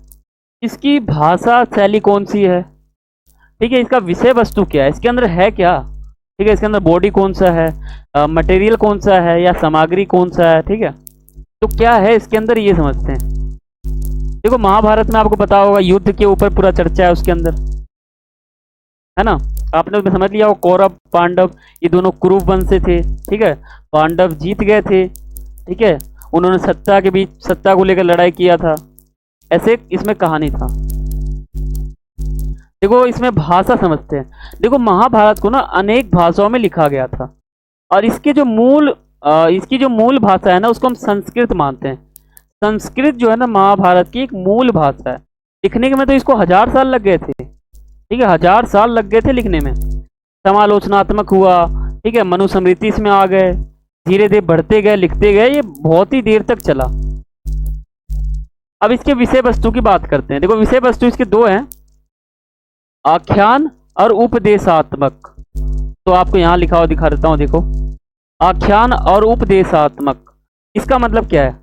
इसकी भाषा शैली कौन सी है, ठीक है, इसका विषय वस्तु क्या है, इसके अंदर है क्या, ठीक है, इसके अंदर बॉडी कौन सा है, मटेरियल कौन सा है या सामग्री कौन सा है, ठीक है, तो क्या है इसके अंदर ये समझते हैं। देखो महाभारत में आपको पता होगा युद्ध के ऊपर पूरा चर्चा है उसके अंदर, है ना, आपने उसमें समझ लिया वो कौरव पांडव ये दोनों कुरु वंश से थे, ठीक है, पांडव जीत गए थे, ठीक है, उन्होंने सत्ता के बीच सत्ता को लेकर लड़ाई किया था, ऐसे इसमें कहानी था। देखो इसमें भाषा समझते हैं। देखो महाभारत को ना अनेक भाषाओं में लिखा गया था, और इसकी जो मूल भाषा है ना उसको हम संस्कृत मानते हैं। संस्कृत जो है ना महाभारत की एक मूल भाषा है। लिखने के में तो इसको 1000 साल लग गए थे, ठीक है, 1000 साल लग गए थे लिखने में। समालोचनात्मक हुआ, ठीक है, मनुस्मृति इसमें आ गए, धीरे धीरे बढ़ते गए, लिखते गए, ये बहुत ही देर तक चला। अब इसके विषय वस्तु की बात करते हैं। देखो विषय वस्तु इसके दो हैं, आख्यान और उपदेशात्मक। तो आपको यहां लिखा हुआ दिखा देता हूं, देखो आख्यान और उपदेशात्मक, इसका मतलब क्या है,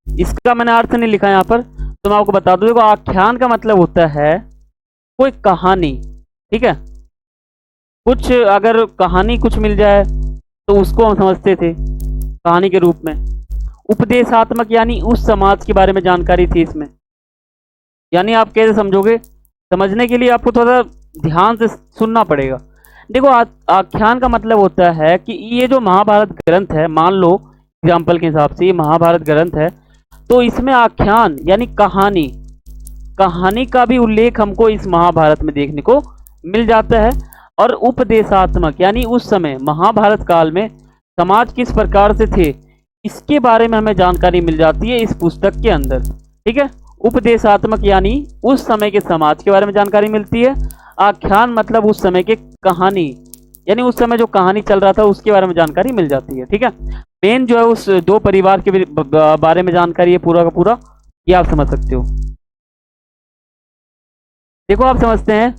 इसका मैंने अर्थ नहीं लिखा यहाँ पर, तो मैं आपको बता दूं। देखो आख्यान का मतलब होता है कोई कहानी, ठीक है, कुछ अगर कहानी कुछ मिल जाए तो उसको हम समझते थे कहानी के रूप में। उपदेशात्मक यानी उस समाज के बारे में जानकारी थी इसमें। यानी आप कैसे समझोगे, समझने के लिए आपको थोड़ा ध्यान से सुनना पड़ेगा। देखो आख्यान का मतलब होता है कि ये जो महाभारत ग्रंथ है, मान लो एग्जाम्पल के हिसाब से ये महाभारत ग्रंथ है, तो इसमें आख्यान यानी कहानी का भी उल्लेख हमको इस महाभारत में देखने को मिल जाता है। और उपदेशात्मक यानी उस समय महाभारत काल में समाज किस प्रकार से थे इसके बारे में हमें जानकारी मिल जाती है इस पुस्तक के अंदर, ठीक है। उपदेशात्मक यानी उस समय के समाज के बारे में जानकारी मिलती है। आख्यान मतलब उस समय के कहानी यानी उस समय जो कहानी चल रहा था उसके बारे में जानकारी मिल जाती है, ठीक है। मेन जो है उस दो परिवार के बारे में जानकारी है पूरा का पूरा, ये आप समझ सकते हो। देखो आप समझते हैं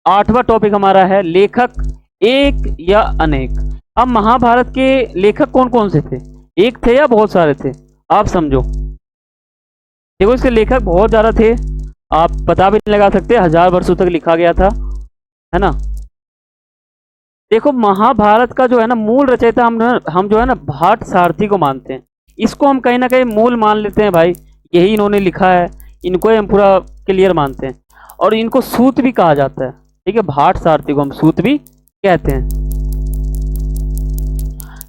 8वां टॉपिक हमारा है लेखक एक या अनेक। अब महाभारत के लेखक कौन कौन से थे, एक थे या बहुत सारे थे, आप समझो। देखो इसके लेखक बहुत ज्यादा थे, आप पता भी नहीं लगा सकते, 1000 वर्षों तक लिखा गया था, है ना। देखो महाभारत का जो है ना मूल रचयिता हम जो है ना भाट सारथी को मानते हैं। इसको हम कहीं ना कहीं मूल मान लेते हैं, भाई यही इन्होंने लिखा है, इनको हम पूरा क्लियर मानते हैं। और इनको सूत भी कहा जाता है, ठीक है, भाट सारथी को हम सूत भी कहते हैं।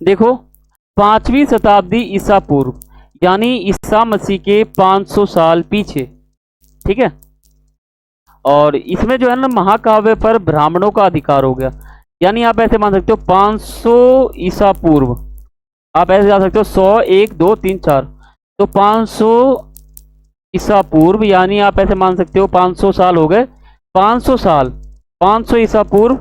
देखो 5वीं शताब्दी ईसा पूर्व यानी ईसा मसीह के 500 साल पीछे, ठीक है। और इसमें जो है ना महाकाव्य पर ब्राह्मणों का अधिकार हो गया। यानी आप ऐसे मान सकते हो 500 ईसा पूर्व, आप ऐसे जा सकते हो 100 1 2 3 4, तो 500 ईसा पूर्व यानी आप ऐसे मान सकते हो 500 साल हो गए। 500 साल 500 ईसा पूर्व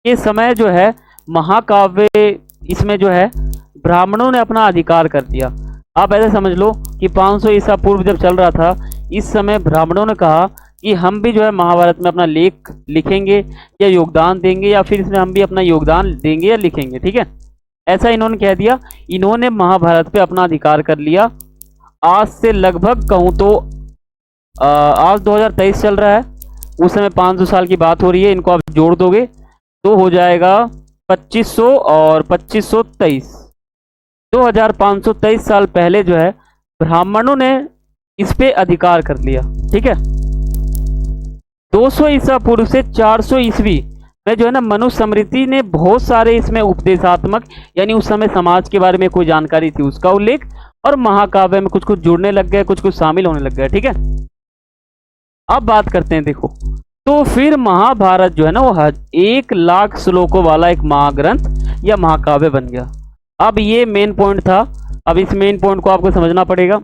के समय जो है महाकाव्य इसमें जो है ब्राह्मणों ने अपना अधिकार कर दिया। आप ऐसे समझ लो कि 500 ईसा पूर्व जब चल रहा था, इस समय ब्राह्मणों ने कहा कि हम भी जो है महाभारत में अपना लेख लिखेंगे या योगदान देंगे, या फिर इसमें हम भी अपना योगदान देंगे या लिखेंगे, ठीक है। ऐसा इन्होंने कह दिया, इन्होंने महाभारत पे अपना अधिकार कर लिया। आज से लगभग कहूँ तो आज 2023 चल रहा है, उस समय 500 साल की बात हो रही है। इनको आप जोड़ दोगे तो हो जाएगा 2500 और 2523, 2523 साल पहले जो है ब्राह्मणों ने इस पे अधिकार कर लिया। ठीक है, 200 ईसा पूर्व से 400 ईस्वी में जो है ना मनुस्मृति ने बहुत सारे इसमें उपदेशात्मक, यानी उस समय समाज के बारे में कोई जानकारी थी उसका उल्लेख, और महाकाव्य में कुछ कुछ जुड़ने लग गए, कुछ कुछ शामिल होने लग गए। ठीक है, अब बात करते हैं। देखो, तो फिर महाभारत जो है ना वो 1 लाख श्लोकों वाला एक महाग्रंथ या महाकाव्य बन गया। अब ये मेन पॉइंट था, अब इस मेन पॉइंट को आपको समझना पड़ेगा।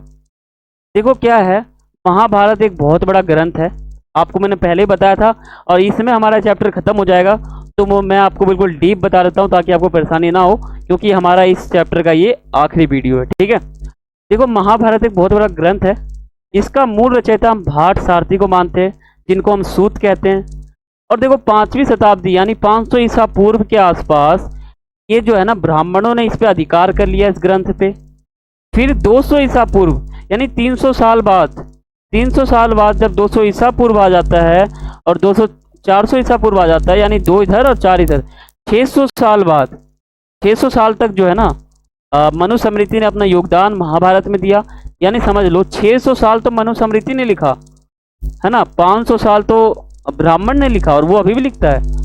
देखो क्या है, महाभारत एक बहुत बड़ा ग्रंथ है, आपको मैंने पहले ही बताया था, और इसमें हमारा चैप्टर खत्म हो जाएगा, तो मैं आपको बिल्कुल डीप बता देता हूँ ताकि आपको परेशानी ना हो, क्योंकि हमारा इस चैप्टर का ये आखिरी वीडियो है। ठीक है, देखो महाभारत एक बहुत बड़ा ग्रंथ है, इसका मूल रचयिता हम भाट सारथी को मानते हैं, जिनको हम सूत कहते हैं। और देखो 5वीं शताब्दी यानी 500 ईसा पूर्व के आसपास ये जो है ना ब्राह्मणों ने इस पे अधिकार कर लिया, इस ग्रंथ पे। फिर 200 ईसा पूर्व यानी 300 साल बाद, 300 साल बाद जब 200 ईसा पूर्व आ जाता है और 400 ईसा पूर्व आ जाता है, यानी 2 इधर और 4 इधर, 600 साल बाद, 600 साल तक जो है ना मनुस्मृति ने अपना योगदान महाभारत में दिया। यानी समझ लो 600 साल तो मनुस्मृति ने लिखा है ना, 500 साल तो ब्राह्मण ने लिखा और वो अभी भी लिखता है।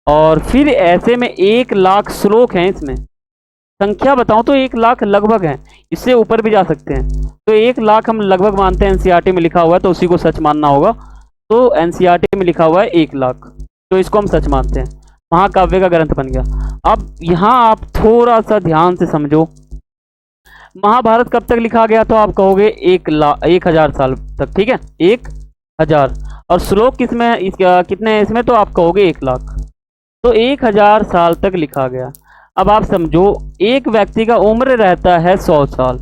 और फिर ऐसे में 1 लाख श्लोक हैं, इसमें संख्या बताऊं तो 1 लाख लगभग हैं, इससे ऊपर भी जा सकते हैं। तो 1 लाख हम लगभग मानते हैं, एनसीईआरटी में लिखा हुआ है तो उसी को सच मानना होगा। तो एनसीईआरटी में लिखा हुआ है 1 लाख, तो इसको हम सच मानते हैं, महाकाव्य का ग्रंथ बन गया। अब यहाँ आप थोड़ा सा ध्यान से समझो, महाभारत कब तक लिखा गया, तो आप कहोगे 1000 साल तक। ठीक है, 1000, और श्लोक किसमें कितने हैं इसमें, तो आप कहोगे 1 लाख, तो 1000 साल तक लिखा गया। अब आप समझो एक व्यक्ति का उम्र रहता है 100 साल।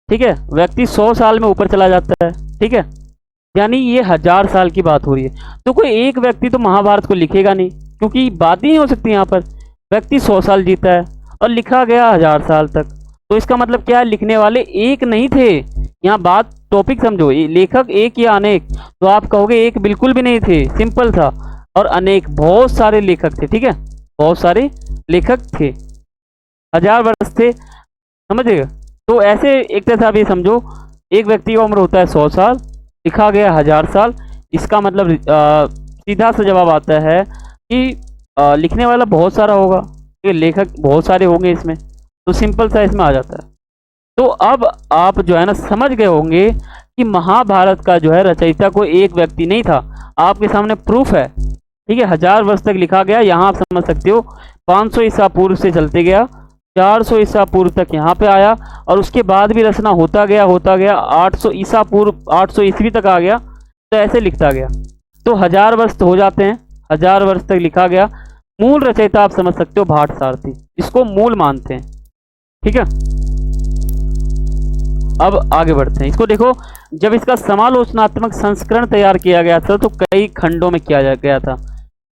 ठीक है, व्यक्ति 100 साल में ऊपर चला जाता है। ठीक है, यानी ये 1000 साल की बात हो रही है, तो कोई एक व्यक्ति तो महाभारत को लिखेगा नहीं, क्योंकि बात ही नहीं हो सकती। यहाँ पर व्यक्ति 100 साल जीता है और लिखा गया 1000 साल तक, तो इसका मतलब क्या है, लिखने वाले एक नहीं थे। यहाँ बात टॉपिक समझो, लेखक एक या अनेक, तो आप कहोगे एक बिल्कुल भी नहीं थे, सिंपल था, और अनेक बहुत सारे लेखक थे। ठीक है, बहुत सारे लेखक थे, 1000 वर्ष थे, समझिएगा। तो ऐसे एक तरह से आप ये समझो, एक व्यक्ति का उम्र होता है 100 साल, लिखा गया 1000 साल, इसका मतलब सीधा सा जवाब आता है कि लिखने वाला बहुत सारा होगा, लेखक बहुत सारे होंगे इसमें, तो सिंपल सा इसमें आ जाता है। तो अब आप जो है ना समझ गए होंगे कि महाभारत का जो है रचयिता कोई एक व्यक्ति नहीं था, आपके सामने प्रूफ है। ठीक है, 1000 वर्ष तक लिखा गया, यहाँ आप समझ सकते हो 500 ईसा पूर्व से चलते गया, 400 ईसा पूर्व तक यहाँ पे आया, और उसके बाद भी रचना होता गया 800 ईसा पूर्व, 800 ईस्वी तक आ गया, तो ऐसे लिखता गया। तो 1000 वर्ष तो हो जाते हैं, 1000 वर्ष तक लिखा गया। मूल रचयिता आप समझ सकते हो भाट सारथी, इसको मूल मानते हैं। ठीक है, अब आगे बढ़ते हैं। इसको देखो, जब इसका समालोचनात्मक संस्करण तैयार किया गया था तो कई खंडों में किया गया था,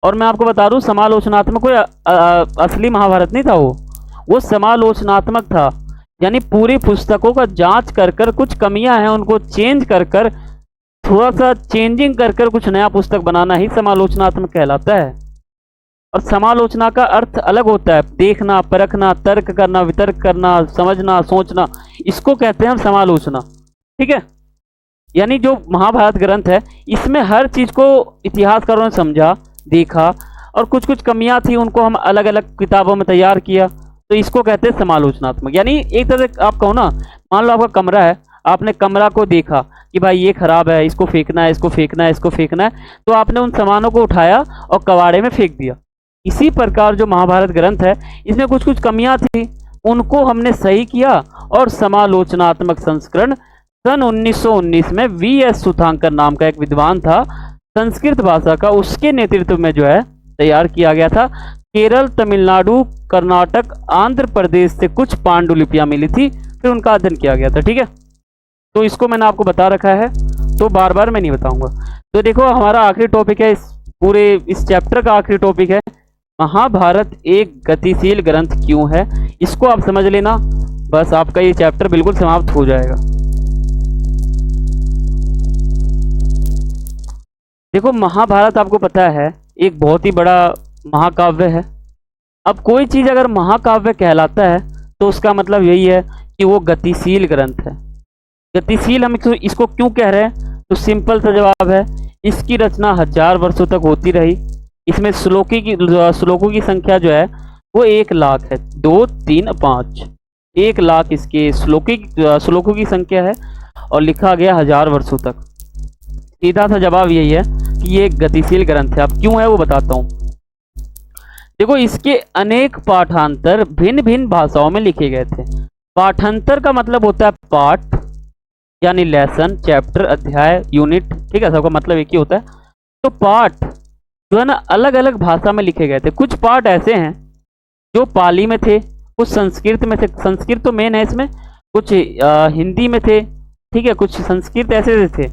और मैं आपको बता दूं समालोचनात्मक कोई असली महाभारत नहीं था, वो समालोचनात्मक था, यानी पूरी पुस्तकों का जांच कर कर कुछ कमियां हैं उनको चेंज कर कर, थोड़ा सा चेंजिंग कर कर कुछ नया पुस्तक बनाना ही समालोचनात्मक कहलाता है। और समालोचना का अर्थ अलग होता है, देखना, परखना, तर्क करना, वितर्क करना, समझना, सोचना, इसको कहते हैं हम समालोचना। ठीक है, यानी जो महाभारत ग्रंथ है इसमें हर चीज को इतिहासकारों ने समझा, देखा, और कुछ कुछ कमियां थी उनको हम अलग अलग किताबों में तैयार किया, तो इसको कहते हैं समालोचनात्मक। यानी एक तरह से आप कहो ना, मान लो आपका कमरा है, आपने कमरा को देखा कि भाई ये खराब है, इसको फेंकना है, इसको फेंकना है, इसको फेंकना है, तो आपने उन सामानों को उठाया और कबाड़े में फेंक दिया। इसी प्रकार जो महाभारत ग्रंथ है इसमें कुछ कुछ कमियां थी, उनको हमने सही किया, और समालोचनात्मक संस्करण सन 1919 में वी.एस. सुधांकर नाम का एक विद्वान था संस्कृत भाषा का, उसके नेतृत्व में जो है तैयार किया गया था। केरल, तमिलनाडु, कर्नाटक, आंध्र प्रदेश से कुछ पांडुलिपियां मिली थी, फिर उनका अध्ययन किया गया था। ठीक है, तो इसको मैंने आपको बता रखा है, तो बार बार मैं नहीं बताऊंगा। तो देखो हमारा आखिरी टॉपिक है, इस चैप्टर का आखिरी टॉपिक है महाभारत एक गतिशील ग्रंथ क्यों है। इसको आप समझ लेना, बस आपका ये चैप्टर बिल्कुल समाप्त हो जाएगा। देखो महाभारत आपको पता है एक बहुत ही बड़ा महाकाव्य है। अब कोई चीज़ अगर महाकाव्य कहलाता है तो उसका मतलब यही है कि वो गतिशील ग्रंथ है। गतिशील हम इसको क्यों कह रहे हैं, तो सिंपल सा जवाब है, इसकी रचना 1000 वर्षों तक होती रही। इसमें श्लोकों की संख्या जो है वो 1,00,000 है। 2, 3, 5, 1,00,000 इसके श्लोकों की संख्या है और लिखा गया 1000 वर्षों तक। सीधा सा जवाब यही है कि ये एक गतिशील ग्रंथ है। अब क्यों है वो बताता हूँ। देखो इसके अनेक पाठांतर भिन्न भिन्न भाषाओं में लिखे गए थे। पाठांतर का मतलब होता है पाठ, यानी लेसन, चैप्टर, अध्याय, यूनिट, ठीक है, सबका मतलब एक ही होता है। तो पाठ जो है ना अलग अलग भाषा में लिखे गए थे। कुछ पाठ ऐसे हैं जो पाली में थे, कुछ संस्कृत में थे, संस्कृत तो मेन है इसमें, कुछ हिंदी में थे, ठीक है, कुछ संस्कृत ऐसे थे,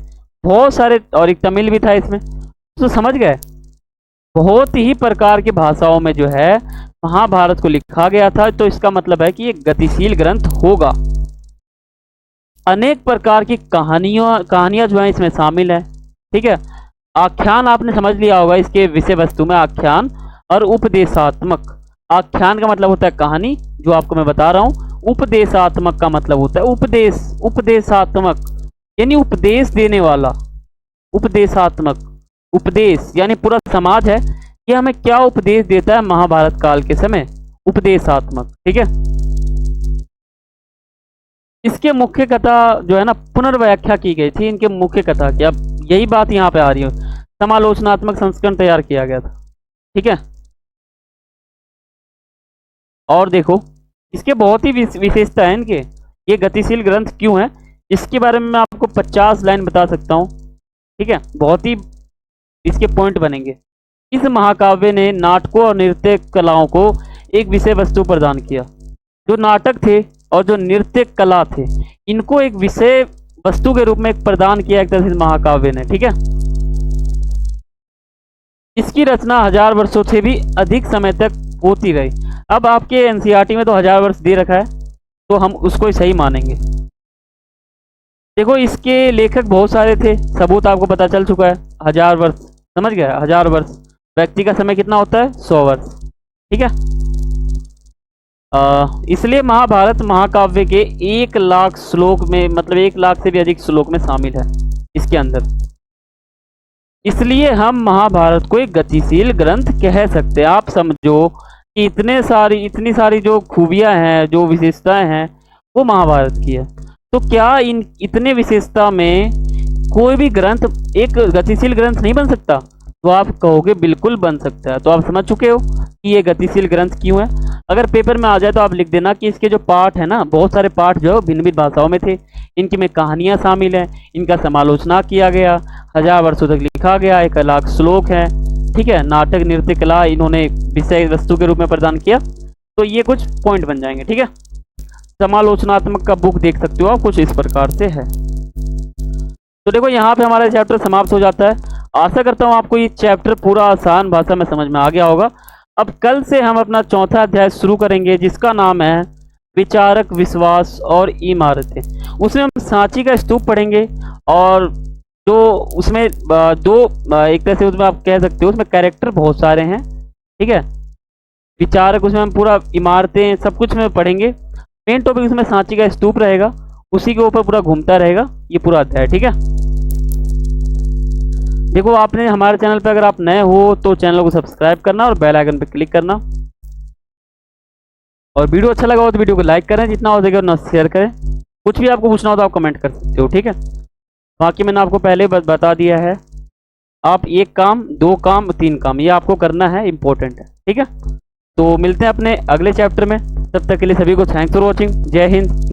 बहुत सारे, और एक तमिल भी था इसमें। तो समझ गए, बहुत ही प्रकार की भाषाओं में जो है महाभारत को लिखा गया था। तो इसका मतलब है कि ये गतिशील ग्रंथ होगा। अनेक प्रकार की कहानियां जो है इसमें शामिल है, ठीक है। आख्यान आपने समझ लिया होगा, इसके विषय वस्तु में आख्यान और उपदेशात्मक। आख्यान का मतलब होता है कहानी, जो आपको मैं बता रहा हूँ। उपदेशात्मक का मतलब होता है उपदेश, उपदेशात्मक यानी उपदेश देने वाला। उपदेशात्मक, उपदेश यानी पूरा समाज है कि हमें क्या उपदेश देता है महाभारत काल के समय, उपदेशात्मक, ठीक है। इसके मुख्य कथा जो है ना पुनर्व्याख्या की गई थी, इनके मुख्य कथा की। अब यही बात यहाँ पे आ रही है, समालोचनात्मक संस्करण तैयार किया गया था, ठीक है। और देखो इसके बहुत ही विशेषता है इनके, ये गतिशील ग्रंथ क्यों है इसके बारे में मैं आपको 50 लाइन बता सकता हूँ, ठीक है। बहुत ही इसके पॉइंट बनेंगे। इस महाकाव्य ने नाटकों और नृत्य कलाओं को एक विषय वस्तु प्रदान किया। जो नाटक थे और जो नृत्य कला थे, इनको एक विषय वस्तु के रूप में प्रदान किया एक तरह से महाकाव्य ने, ठीक है। इसकी रचना 1000 वर्षों से भी अधिक समय तक होती रही। अब आपके एनसीईआरटी में तो 1000 वर्ष दे रखा है, तो हम उसको ही सही मानेंगे। देखो इसके लेखक बहुत सारे थे, सबूत आपको पता चल चुका है। 1000 वर्ष, समझ गया, 1000 वर्ष। व्यक्ति का समय कितना होता है, 100 वर्ष, ठीक है। इसलिए महाभारत महाकाव्य के 1,00,000 श्लोक में, मतलब 1,00,000 से भी अधिक श्लोक में शामिल है इसके अंदर। इसलिए हम महाभारत को एक गतिशील ग्रंथ कह सकते हैं। आप समझो कि इतनी सारी जो खूबियां हैं, जो विशेषताएं हैं, वो महाभारत की है। तो क्या इन इतने विशेषता में कोई भी ग्रंथ एक गतिशील ग्रंथ नहीं बन सकता? तो आप कहोगे बिल्कुल बन सकता है। तो आप समझ चुके हो कि ये गतिशील ग्रंथ क्यों है। अगर पेपर में आ जाए तो आप लिख देना कि इसके जो पाठ है ना, बहुत सारे पाठ जो भिन्न भिन्न भाषाओं में थे, इनकी में कहानियाँ शामिल हैं, इनका समालोचना किया गया, 1000 वर्षों तक लिखा गया, 1,00,000 श्लोक है, ठीक है। नाटक, नृत्य कला इन्होंने विषय वस्तु के रूप में प्रदान किया। तो ये कुछ पॉइंट बन जाएंगे, ठीक है। समालोचनात्मक का बुक देख सकते हो आप, कुछ इस प्रकार से है। तो देखो यहाँ पे हमारा चैप्टर समाप्त हो जाता है। आशा करता हूँ आपको ये चैप्टर पूरा आसान भाषा में समझ में आ गया होगा। अब कल से हम अपना चौथा अध्याय शुरू करेंगे, जिसका नाम है विचारक, विश्वास और इमारतें। उसमें हम सांची का स्तूप पढ़ेंगे, और जो उसमें एक तरह से उसमें आप कह सकते हो उसमें कैरेक्टर बहुत सारे हैं, ठीक है। विचारक, उसमें हम पूरा इमारतें सब कुछ में पढ़ेंगे। मेन टॉपिक उसमें सांची का स्तूप रहेगा, उसी के ऊपर पूरा घूमता रहेगा ये पूरा अध्याय, ठीक है। देखो आपने हमारे चैनल पे अगर आप नए हो तो चैनल को सब्सक्राइब करना और बेल आइकन पे क्लिक करना, और वीडियो अच्छा लगा हो तो वीडियो को लाइक करें, जितना हो सके शेयर करें। कुछ भी आपको पूछना हो तो आप कमेंट कर सकते हो, ठीक है। बाकी मैंने आपको पहले बता दिया है, आप 1 काम, 2 काम, 3 काम ये आपको करना है, इंपॉर्टेंट है, ठीक है। तो मिलते हैं अपने अगले चैप्टर में, तब तक के लिए सभी को थैंक्स फॉर वॉचिंग। जय हिंद।